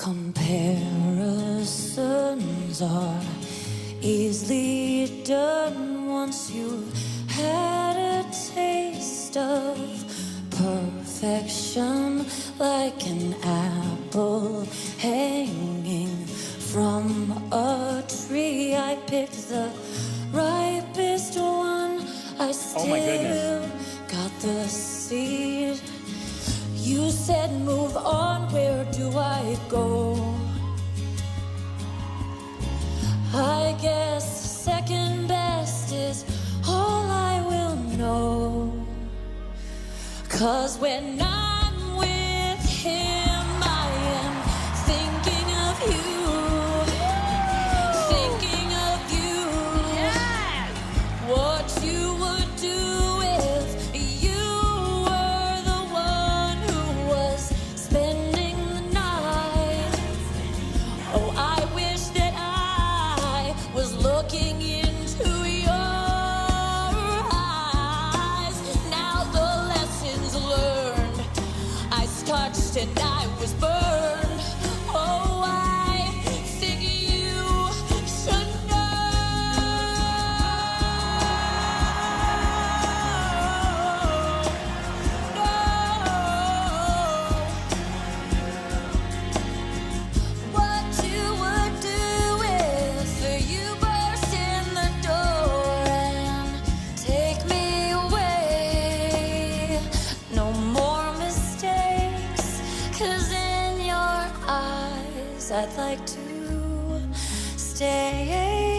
Comparisons are easily done once you've had a taste of perfection, like an apple hanging from a tree. I picked the ripest one. I still got the seed. You said move on, where do I go? I guess second best is all I will know. 'Cause when I'm with him, I am thinking of you. Thinking of you. Yes! What you would do if you were the one who was spending the night. Oh, I wish that I was looking into your eyes. Now the lessons learned, I touched and I was burned. Oh, I think you should what you would do if you burst in the door and take me away. No more mistakes, 'cause in your eyes I'd like to stay.